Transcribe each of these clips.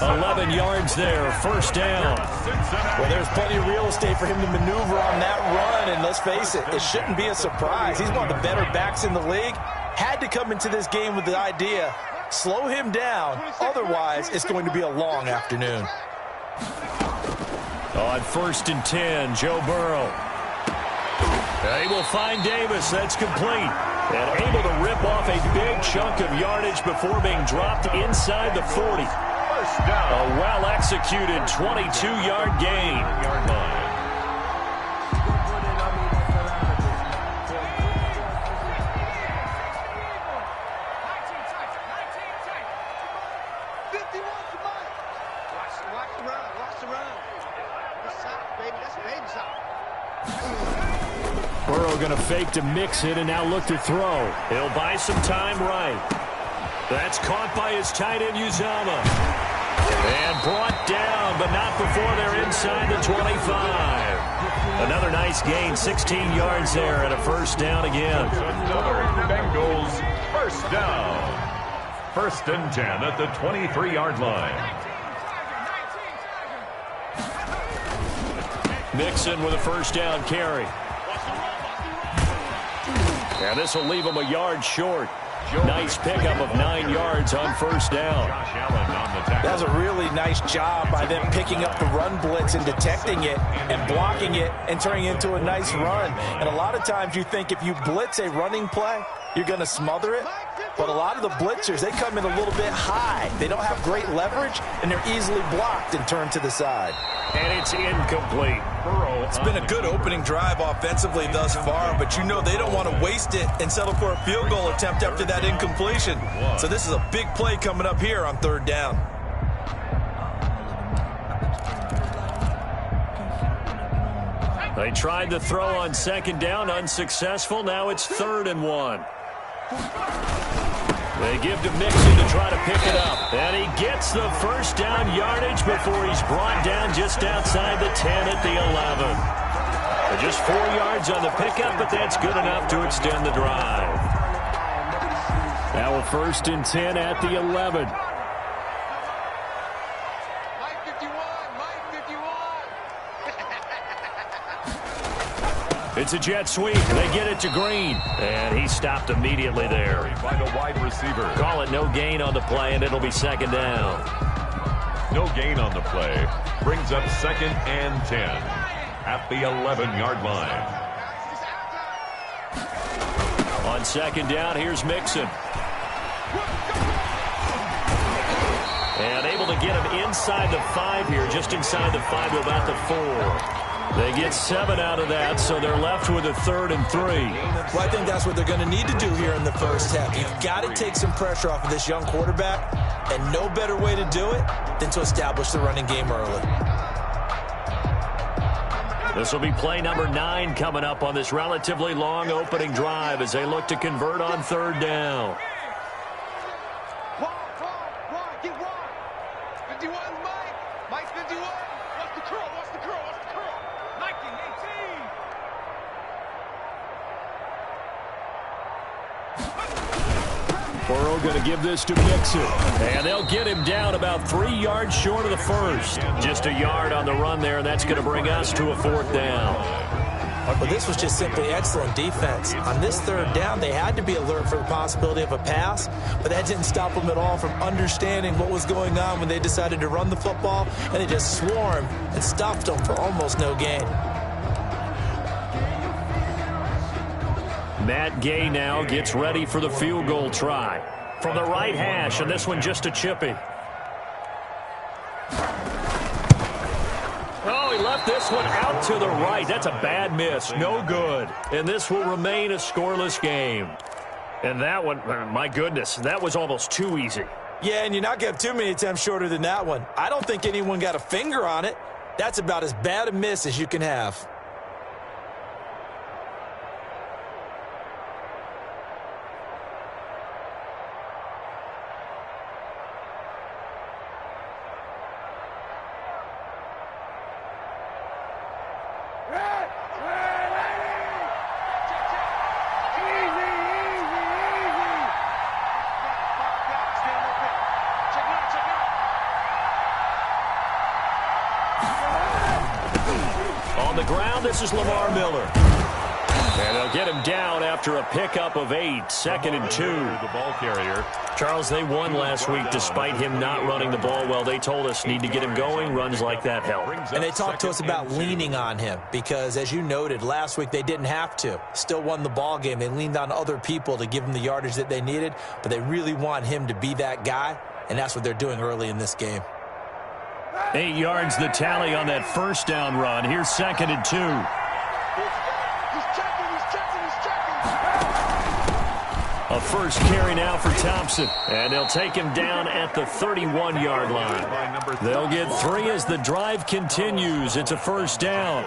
11 yards there, first down. Well, there's plenty of real estate for him to maneuver on that run, and let's face it, it shouldn't be a surprise. He's one of the better backs in the league. Had to come into this game with the idea, slow him down, otherwise it's going to be a long afternoon. On 1st and 10, Joe Burrow. He will find Davis. That's complete. And able to rip off a big chunk of yardage before being dropped inside the 40. A well-executed 22-yard gain. Burrow going to fake to mix it and now look to throw. He'll buy some time right. That's caught by his tight end, Uzama. And brought down, but not before they're inside the 25. Another nice gain, 16 yards there and a first down again. Bengals first down. 1st and 10 at the 23-yard line. Mixon with a first down carry. And this will leave him a yard short. Nice pickup of 9 yards on first down. That was a really nice job by them picking up the run blitz and detecting it and blocking it and turning it into a nice run. And a lot of times you think if you blitz a running play, you're going to smother it. But a lot of the blitzers, they come in a little bit high. They don't have great leverage, and they're easily blocked and turned to the side. And it's incomplete. It's been a good opening drive offensively thus far, but you know they don't want to waste it and settle for a field goal attempt after that incompletion. So this is a big play coming up here on 3rd down. They tried to throw on 2nd down, unsuccessful. Now it's 3rd and 1. They give to Mixon to try to pick it up. And he gets the first down yardage before he's brought down just outside the 10 at the 11. Just 4 yards on the pickup, but that's good enough to extend the drive. Now a 1st and 10 at the 11. It's a jet sweep. They get it to Green. And he stopped immediately there. By the wide receiver. Call it no gain on the play, and it'll be 2nd down. No gain on the play. Brings up 2nd and 10 at the 11-yard line. On 2nd down, here's Mixon. And able to get him inside the 5 here, just inside the 5 to about the 4. They get 7 out of that, so they're left with a 3rd and 3. Well, I think that's what they're going to need to do here in the first half. You've got to take some pressure off of this young quarterback, and no better way to do it than to establish the running game early. This will be play number 9 coming up on this relatively long opening drive as they look to convert on 3rd down. Burrow going to give this to Mixon. And they'll get him down about 3 yards short of the first. Just a yard on the run there, and that's going to bring us to a 4th down. Well, this was just simply excellent defense. On this 3rd down, they had to be alert for the possibility of a pass, but that didn't stop them at all from understanding what was going on when they decided to run the football, and they just swarmed and stuffed them for almost no gain. Matt Gay now gets ready for the field goal try. From the right hash, and this one just a chippy. Oh, he left this one out to the right. That's a bad miss. No good. And this will remain a scoreless game. And that one, my goodness, that was almost too easy. Yeah, and you're not going to have too many attempts shorter than that one. I don't think anyone got a finger on it. That's about as bad a miss as you can have. the ground. This is Lamar Miller. And they'll get him down after a pickup of 8, 2nd and 2. The ball carrier. Charles, they won last week despite him not running the ball well. They told us need to get him going. Runs like that help. And they talked to us about leaning on him because, as you noted, last week they didn't have to. Still won the ball game. They leaned on other people to give them the yardage that they needed, but they really want him to be that guy, and that's what they're doing early in this game. 8 yards the tally on that first down run. Here's 2nd and 2. A first carry now for Thompson. And they'll take him down at the 31-yard line. They'll get 3 as the drive continues. It's a first down.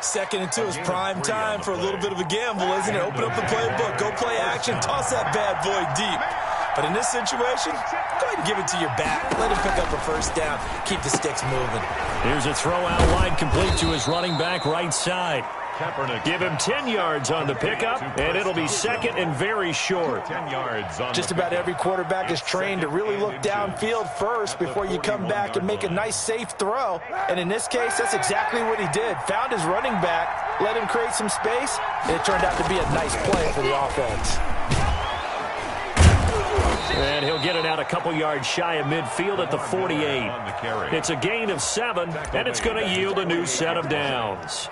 2nd and 2 is prime time for a little bit of a gamble, isn't it? Open up the playbook. Go play action. Toss that bad boy deep. But in this situation, go ahead and give it to your back. Let him pick up a first down. Keep the sticks moving. Here's a throw out wide complete to his running back right side. Give him 10 yards on the pickup, and it'll be 2nd and very short. 10 yards on Just about every quarterback is trained to really look downfield first before you come back and make a nice, safe throw. And in this case, that's exactly what he did. Found his running back, let him create some space, and it turned out to be a nice play for the offense. And he'll get it out a couple yards shy of midfield at the 48. It's a gain of 7, and it's going to yield a new set of downs.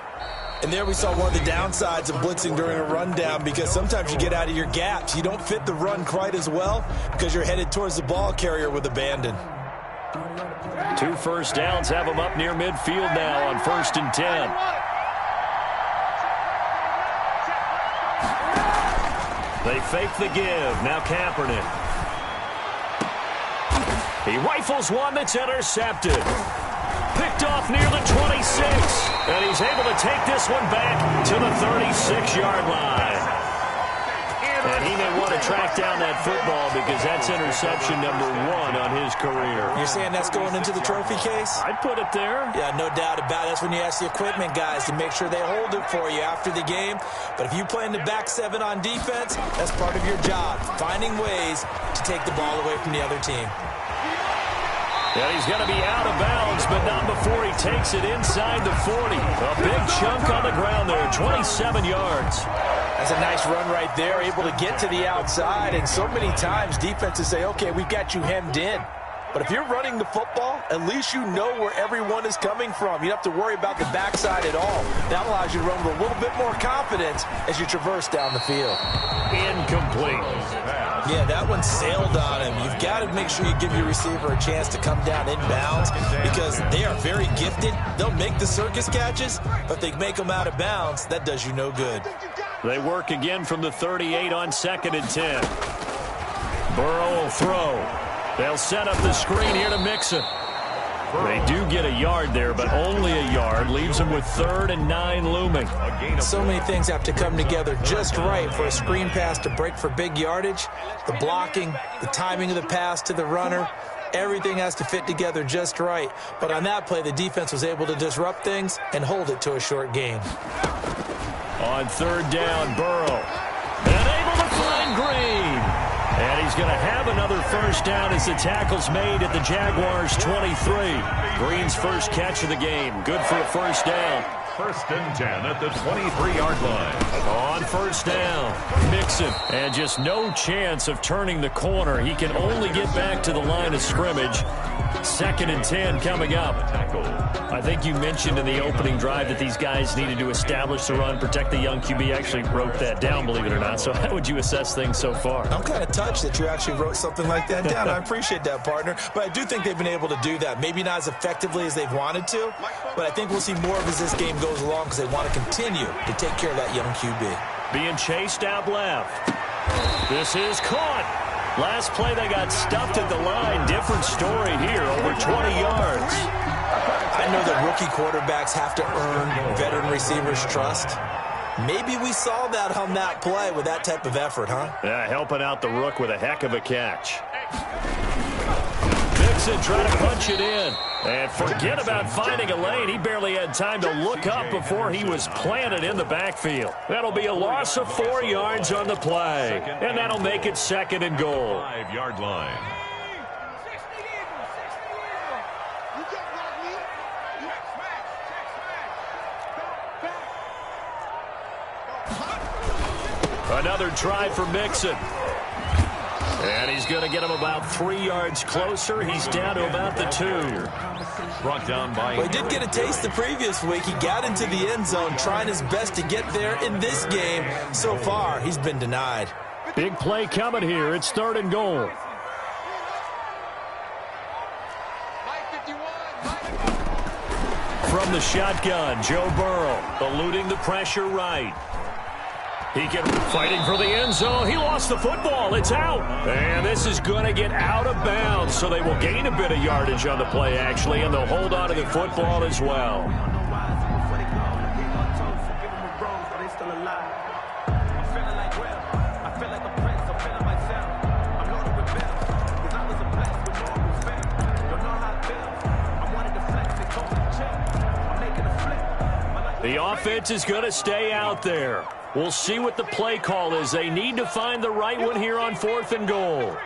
And there we saw one of the downsides of blitzing during a rundown, because sometimes you get out of your gaps. You don't fit the run quite as well because you're headed towards the ball carrier with abandon. 2 first downs have him up near midfield now on 1st and 10. They fake the give. Now Kaepernick. He rifles one that's intercepted. Picked off near the 26. And he's able to take this one back to the 36-yard line. And he may want to track down that football because that's interception number 1 on his career. You're saying that's going into the trophy case? I'd put it there. Yeah, no doubt about it. That's when you ask the equipment guys to make sure they hold it for you after the game. But if you play in the back 7 on defense, that's part of your job, finding ways to take the ball away from the other team. And he's going to be out of bounds, but not before he takes it inside the 40. A big chunk on the ground there, 27 yards. That's a nice run right there, able to get to the outside. And so many times defenses say, okay, we've got you hemmed in. But if you're running the football, at least you know where everyone is coming from. You don't have to worry about the backside at all. That allows you to run with a little bit more confidence as you traverse down the field. Incomplete. Yeah, that one sailed on him. You've got to make sure you give your receiver a chance to come down inbounds because they are very gifted. They'll make the circus catches, but if they make them out of bounds, that does you no good. They work again from the 38 on 2nd and 10. Burrow will throw. They'll set up the screen here to Mixon. They do get a yard there, but only a yard. Leaves them with 3rd and 9 looming. So many things have to come together just right for a screen pass to break for big yardage. The blocking, the timing of the pass to the runner, everything has to fit together just right. But on that play, the defense was able to disrupt things and hold it to a short gain. On 3rd down, Burrow. And able to find Green. And he's going to have another first down as the tackle's made at the Jaguars' 23. Green's first catch of the game. Good for a first down. 1st and 10 at the 23-yard line. On 1st down, Mixon. And just no chance of turning the corner. He can only get back to the line of scrimmage. 2nd and 10 coming up. I think you mentioned in the opening drive that these guys needed to establish the run, protect the young QB. Actually wrote that down, believe it or not. So how would you assess things so far? I'm kind of touched that you actually wrote something like that down. I appreciate that, partner. But I do think they've been able to do that. Maybe not as effectively as they've wanted to, but I think we'll see more of as this game goes along because they want to continue to take care of that young QB. Being chased out left. This is caught. Last play they got stuffed at the line. Different story here, over 20 yards. I know that rookie quarterbacks have to earn veteran receivers' trust. Maybe we saw that on that play with that type of effort, huh? Yeah, helping out the rook with a heck of a catch. Mixon trying to punch it in. And forget about finding a lane. He barely had time to look up before he was planted in the backfield. That'll be a loss of 4 yards on the play. And that'll make it 2nd and goal. 5-yard line. another try for Mixon. And he's going to get him about 3 yards closer. He's down to about the 2. Brought down by... Well, he did get a taste the previous week. He got into the end zone trying his best to get there in this game. So far, he's been denied. Big play coming here. It's 3rd and goal. From the shotgun, Joe Burrow eluding the pressure right. He can fighting for the end zone. He lost the football. It's out. And this is going to get out of bounds, so they will gain a bit of yardage on the play, actually, and they'll hold on to the football as well. The offense is going to stay out there. We'll see what the play call is. They need to find the right one here on 4th and goal.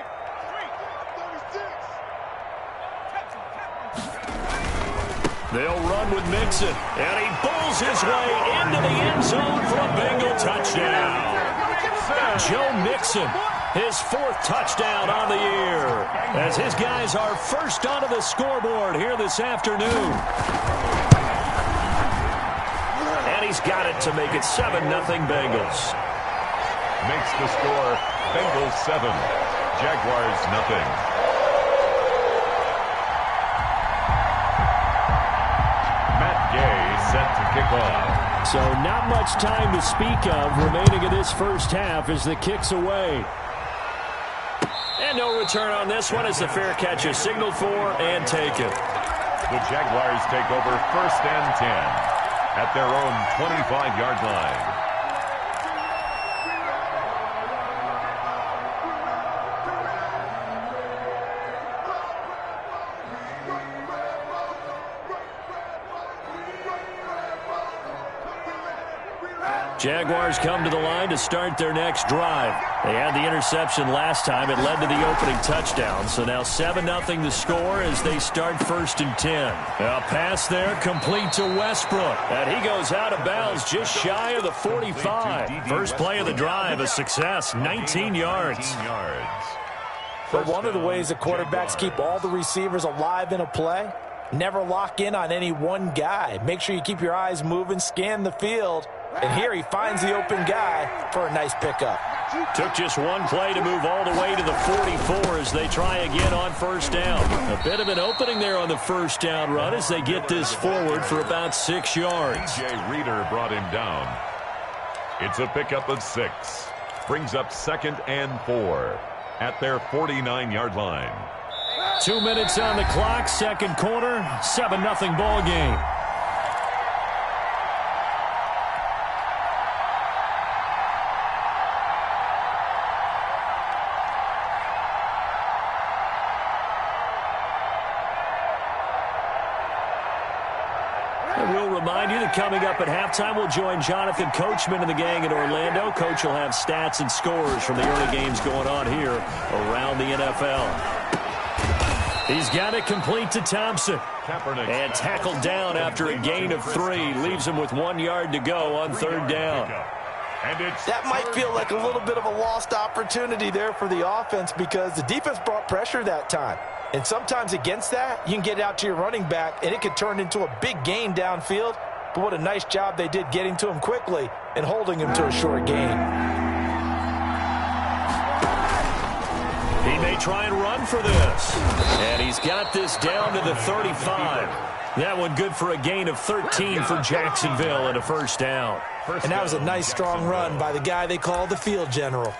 They'll run with Mixon, and he bowls his way into the end zone for a Bengal touchdown. Joe Mixon, his 4th touchdown on the year, as his guys are first onto the scoreboard here this afternoon. He's got it to make it 7-0 Bengals. Makes the score Bengals 7, Jaguars 0. Matt Gay set to kick off. So not much time to speak of remaining in this first half as the kick's away. And no return on this one as the fair catch is signaled for and taken. The Jaguars take over 1st and 10. At their own 25-yard line. Jaguars come to the line to start their next drive. They had the interception last time. It led to the opening touchdown. So now 7-0 the score as they start 1st and 10. A pass there complete to Westbrook. And he goes out of bounds just shy of the 45. First play of the drive, a success, 19 yards. But one of the ways that quarterbacks keep all the receivers alive in a play, never lock in on any one guy. Make sure you keep your eyes moving, scan the field. And here he finds the open guy for a nice pickup. Took just one play to move all the way to the 44 as they try again on 1st down. A bit of an opening there on the 1st down run as they get this forward for about 6 yards. Jay Reeder brought him down. It's a pickup of 6. Brings up 2nd and 4 at their 49-yard line. 2 minutes on the clock, 2nd quarter, 7-0 ball game. Coming up at halftime, we'll join Jonathan Coachman and the gang in Orlando. Coach will have stats and scores from the early games going on here around the NFL. He's got it complete to Thompson. And tackled down after a gain of 3. Leaves him with 1 yard to go on 3rd down. That might feel like a little bit of a lost opportunity there for the offense because the defense brought pressure that time. And sometimes against that, you can get out to your running back, and it could turn into a big gain downfield. But what a nice job they did getting to him quickly and holding him to a short gain. He may try and run for this. And he's got this down to the 35. That one good for a gain of 13 for Jacksonville and a 1st down. And that was a nice, strong run by the guy they call the field general.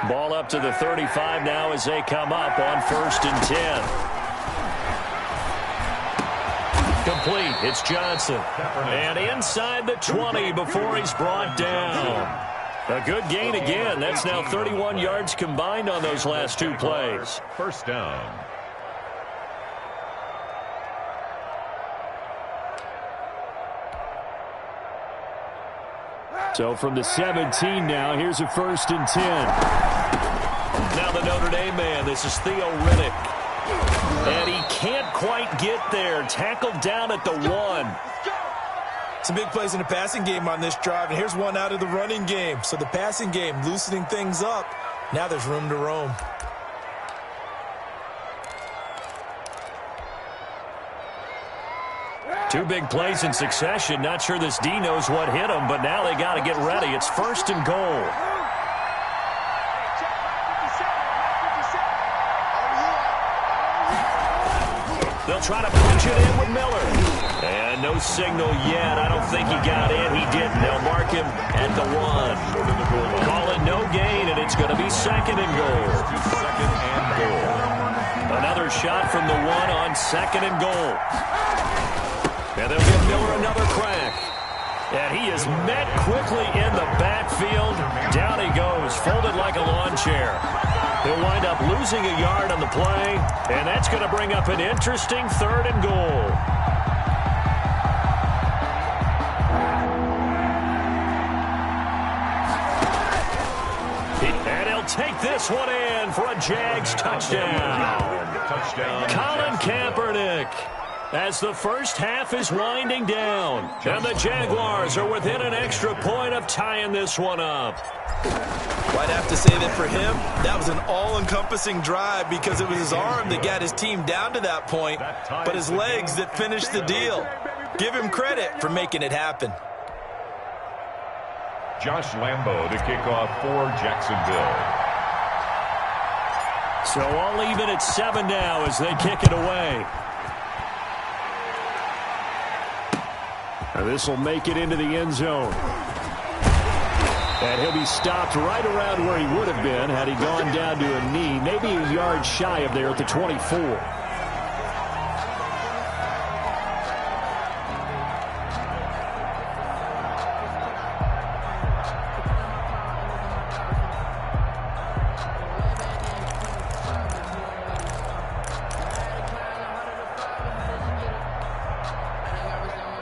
Ball up to the 35 now as they come up on 1st and 10. Complete. It's Johnson. And inside the 20 before he's brought down. A good gain again. That's now 31 yards combined on those last 2 plays. 1st down. So from the 17 now, here's a 1st and 10. Now the Notre Dame man, this is Theo Riddick. And he can't quite get there. Tackled down at the 1. Some big plays in the passing game on this drive, and here's one out of the running game. So the passing game loosening things up. Now there's room to roam. Two big plays in succession. Not sure this D knows what hit him, but now they got to get ready. It's 1st and goal. They'll try to punch it in with Miller. And no signal yet. I don't think he got in. He didn't. They'll mark him at the 1. Call it no gain, and it's going to be 2nd and goal. 2nd and goal. Another shot from the 1 on 2nd and goal. And they'll give Miller another crack. And he is met quickly in the backfield. Down he goes, folded like a lawn chair. He'll wind up losing a yard on the play, and that's going to bring up an interesting 3rd and goal. And he'll take this one in for a Jags touchdown. Colin Kaepernick. As the first half is winding down, and the Jaguars are within an extra point of tying this one up. Well, I'd have to say that for him, that was an all-encompassing drive because it was his arm that got his team down to that point, but his legs that finished the deal. Give him credit for making it happen. Josh Lambo to kick off for Jacksonville. So all even at 7 now as they kick it away. And this will make it into the end zone. And he'll be stopped right around where he would have been had he gone down to a knee, maybe a yard shy of there at the 24.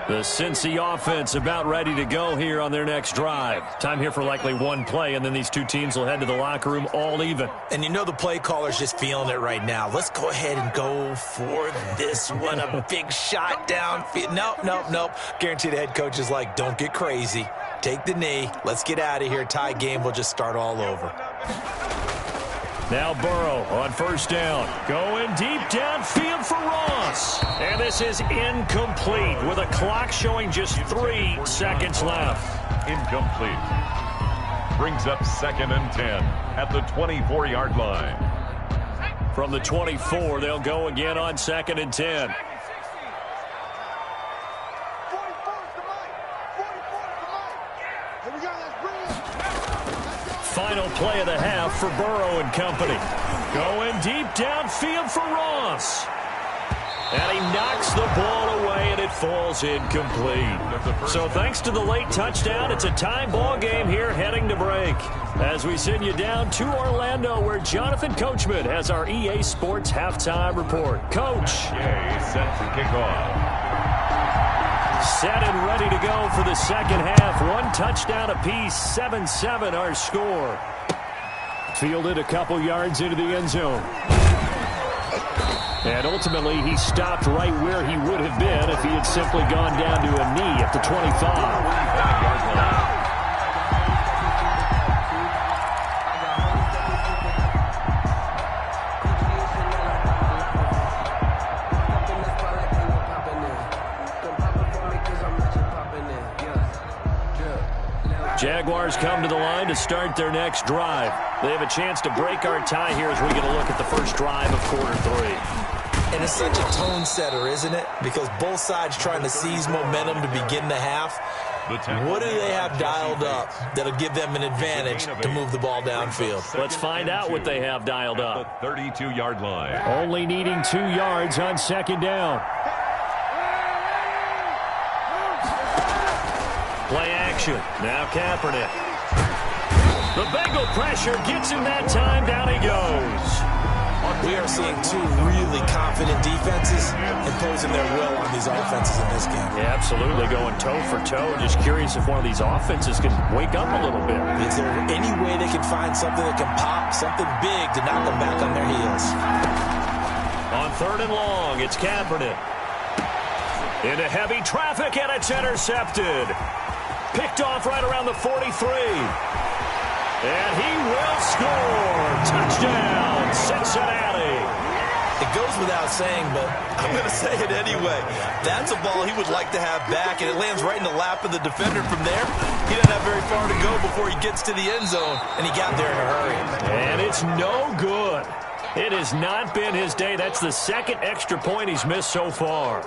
The Cincy offense about ready to go here on their next drive. Time here for likely one play, and then these two teams will head to the locker room all even. And you know the play caller's just feeling it right now. Let's go ahead and go for this one. A big shot downfield. Nope. Guarantee the head coach is like, don't get crazy. Take the knee. Let's get out of here. Tie game. We'll just start all over. Now Burrow on 1st down. Going deep downfield for Ross. And this is incomplete with a clock showing just 3 seconds left. Incomplete. Brings up 2nd and 10 at the 24-yard line. From the 24, they'll go again on 2nd and 10. Final play of the half for Burrow and company. Going deep downfield for Ross. And he knocks the ball away, and it falls incomplete. So thanks to the late touchdown, it's a tie ball game here heading to break. As we send you down to Orlando, where Jonathan Coachman has our EA Sports halftime report. Coach. Set to kick off. Set and ready to go for the second half. 1 touchdown apiece, 7-7 our score. Fielded a couple yards into the end zone. And ultimately, he stopped right where he would have been if he had simply gone down to a knee at the 25. Jaguars come to the line to start their next drive. They have a chance to break our tie here as we get a look at the first drive of quarter 3. And it's such a tone setter, isn't it? Because both sides trying to seize momentum to begin the half. What do they have dialed up that'll give them an advantage to move the ball downfield? Let's find out what they have dialed up. The 32-yard line. Only needing 2 yards on 2nd down. Play action. Now Kaepernick. The Bengal pressure gets him that time. Down he goes. We are seeing 2 really confident defenses imposing their will on these offenses in this game. Yeah, absolutely. Going toe for toe. Just curious if one of these offenses can wake up a little bit. Is there any way they can find something that can pop, something big to knock them back on their heels? On 3rd and long, it's Kaepernick. Into heavy traffic, and it's intercepted. Picked off right around the 43. And he will score. Touchdown, Cincinnati. It goes without saying, but I'm going to say it anyway. That's a ball he would like to have back, and it lands right in the lap of the defender from there. He doesn't have very far to go before he gets to the end zone, and he got there in a hurry. And it's no good. It has not been his day. That's the second extra point he's missed so far.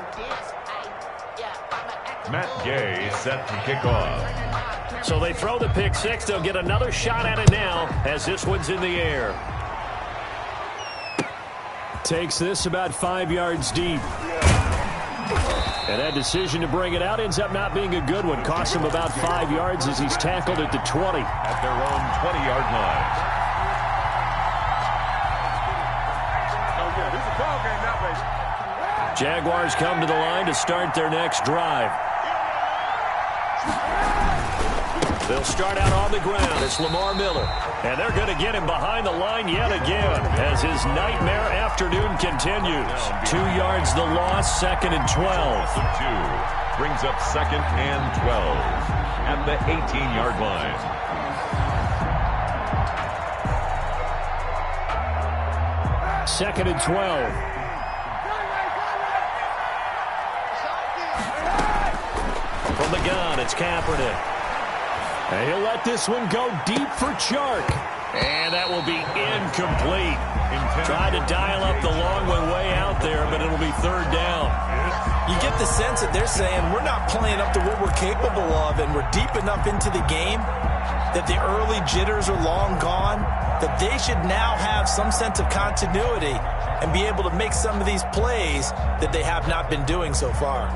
Matt Gay set to kick off. So they throw the pick six. They'll get another shot at it now as this one's in the air. Takes this about 5 yards deep. And that decision to bring it out ends up not being a good one. Costs him about 5 yards as he's tackled at the 20. At their own 20-yard line. Jaguars come to the line to start their next drive. They'll start out on the ground. It's Lamar Miller. And they're going to get him behind the line yet again as his nightmare afternoon continues. 2 yards the loss, 2nd and 12. Brings up 2nd and 12 at the 18-yard line. Second and 12. From the gun, it's Kaepernick. And he'll let this one go deep for Chark. And that will be incomplete. Tried to dial up the long one way out there, but it'll be 3rd down. You get the sense that they're saying we're not playing up to what we're capable of, and we're deep enough into the game that the early jitters are long gone, that they should now have some sense of continuity and be able to make some of these plays that they have not been doing so far.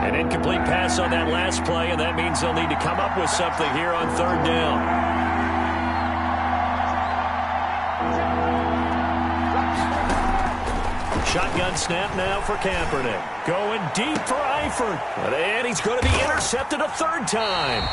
An incomplete pass on that last play, and that means they'll need to come up with something here on 3rd down. Shotgun snap now for Kaepernick. Going deep for Eifert. And he's going to be intercepted a 3rd time.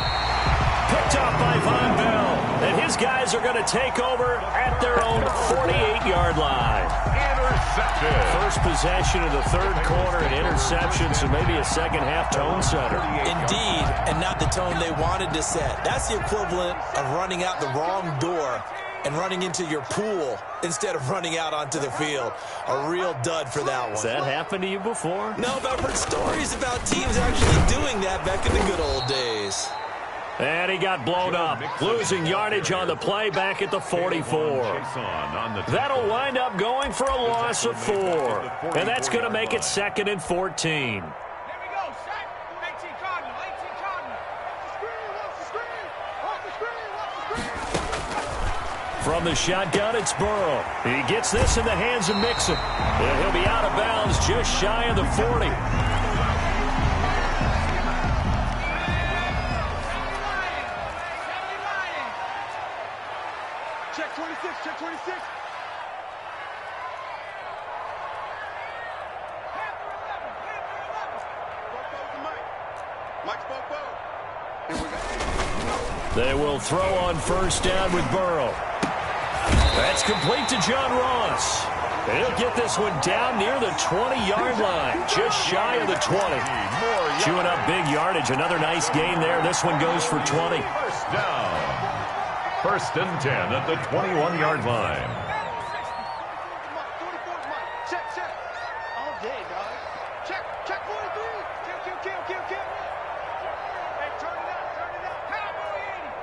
Picked up by Von Bell. And his guys are going to take over at their own 48-yard line. Intercepted. First possession of the 3rd quarter, an interception, so maybe a second-half tone setter. Indeed, and not the tone they wanted to set. That's the equivalent of running out the wrong door and running into your pool instead of running out onto the field. A real dud for that one. Has that happened to you before? No, but I've heard stories about teams actually doing that back in the good old days. And he got blown up, losing yardage on the play back at the 44. That'll wind up going for a loss of 4. And that's going to make it 2nd and 14. From the shotgun, it's Burrow. He gets this in the hands of Mixon. And he'll be out of bounds just shy of the 40. Check 26, check 26. They will throw on 1st down with Burrow. That's complete to John Ross. He'll get this one down near the 20-yard line, just shy of the 20. Chewing up big yardage. Another nice gain there. This one goes for 20. 1st down. 1st and 10 at the 21-yard line. Check, check. All day, dog. Check, check 43. Kill. Hey, turn it up. Power 80.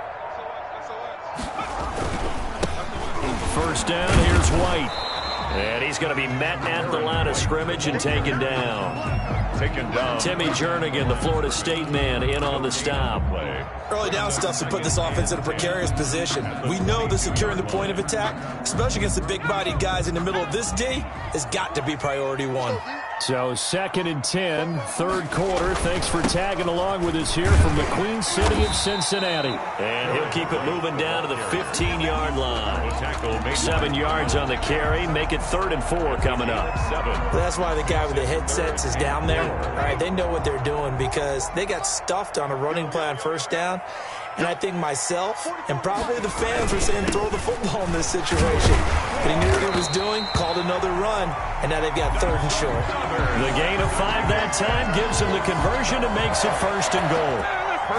First down, here's White. And he's going to be met at the line of scrimmage and taken down. Timmy Jernigan, the Florida State man, in on the stop. Early down stuff to put this offense in a precarious position. We know that securing the point of attack, especially against the big-bodied guys in the middle of this D, has got to be priority 1. So 2nd and 10, 3rd quarter. Thanks for tagging along with us here from the Queen City of Cincinnati. And he'll keep it moving down to the 15-yard line. 7 yards on the carry. Make it 3rd and 4 coming up. That's why the guy with the headsets is down there. All right, they know what they're doing because they got stuffed on a running play on 1st down, And I think myself and probably the fans were saying throw the football in this situation. But he knew what he was doing, called another run, and now they've got 3rd and short. The gain of 5 that time gives him the conversion and makes it 1st and goal.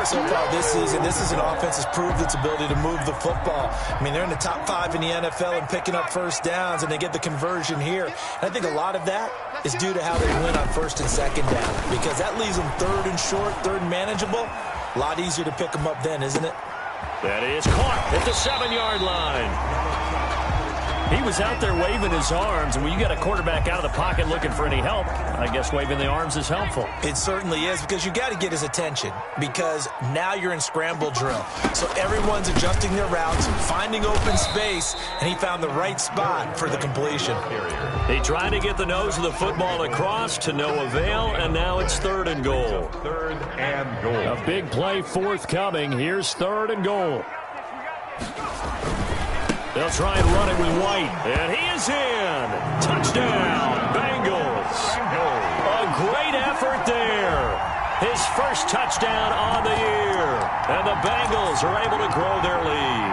So far this season, this is an offense that's proved its ability to move the football. I mean, they're in the top 5 in the NFL and picking up 1st downs, and they get the conversion here. And I think a lot of that is due to how they win on 1st and 2nd down, because that leaves them 3rd and short, 3rd and manageable. A lot easier to pick them up then, isn't it? That is caught at the 7-yard line. He was out there waving his arms, and when you got a quarterback out of the pocket looking for any help, I guess waving the arms is helpful. It certainly is, because you got to get his attention, because now you're in scramble drill. So everyone's adjusting their routes, finding open space, and he found the right spot for the completion. He tried to get the nose of the football across to no avail, and now it's 3rd and goal. 3rd and goal. A big play forthcoming. Here's 3rd and goal. They'll try and run it with White. And he is in. Touchdown, Bengals. A great effort there. His first touchdown on the year. And the Bengals are able to grow their lead.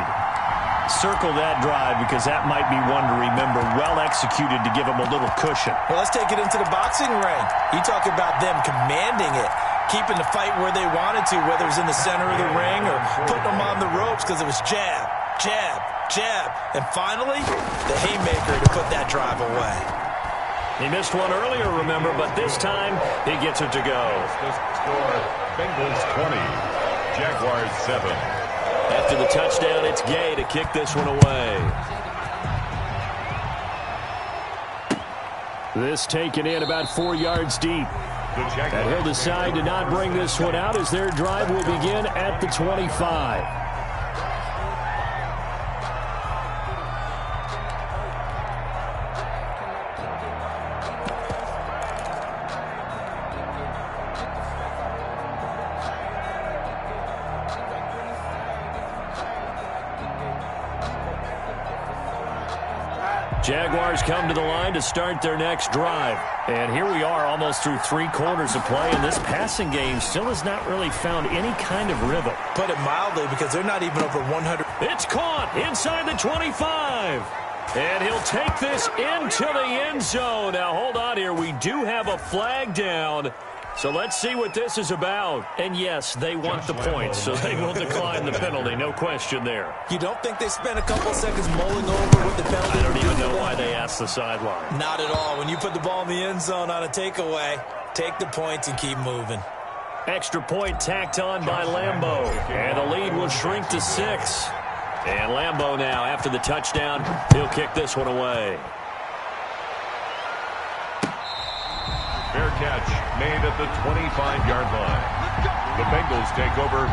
Circle that drive, because that might be one to remember. Well executed to give them a little cushion. Well, let's take it into the boxing ring. You talk about them commanding it, keeping the fight where they wanted to, whether it was in the center of the ring or putting them on the ropes, because it was jab, jab, jab, and finally, the haymaker to put that drive away. He missed one earlier, remember, but this time he gets it to go. The score, Bengals 20, Jaguars 7. After the touchdown, it's Gay to kick this one away. This taken in about 4 yards deep. And he'll decide to not bring this one out as their drive will begin at the 25. Jaguars come to the line to start their next drive. And here we are almost through 3 quarters of play, and this passing game still has not really found any kind of rhythm. Put it mildly, because they're not even over 100. It's caught inside the 25. And he'll take this into the end zone. Now, hold on here. We do have a flag down. So let's see what this is about. And yes, they want the points, so they will decline the penalty. No question there. You don't think they spent a couple seconds mulling over what the penalty? I don't even know why they asked the sideline. Not at all. When you put the ball in the end zone on a takeaway, take the points and keep moving. Extra point tacked on by Lambeau. And the lead will shrink to 6. And Lambeau now, after the touchdown, he'll kick this one away. Fair catch made at the 25-yard line. The Bengals take over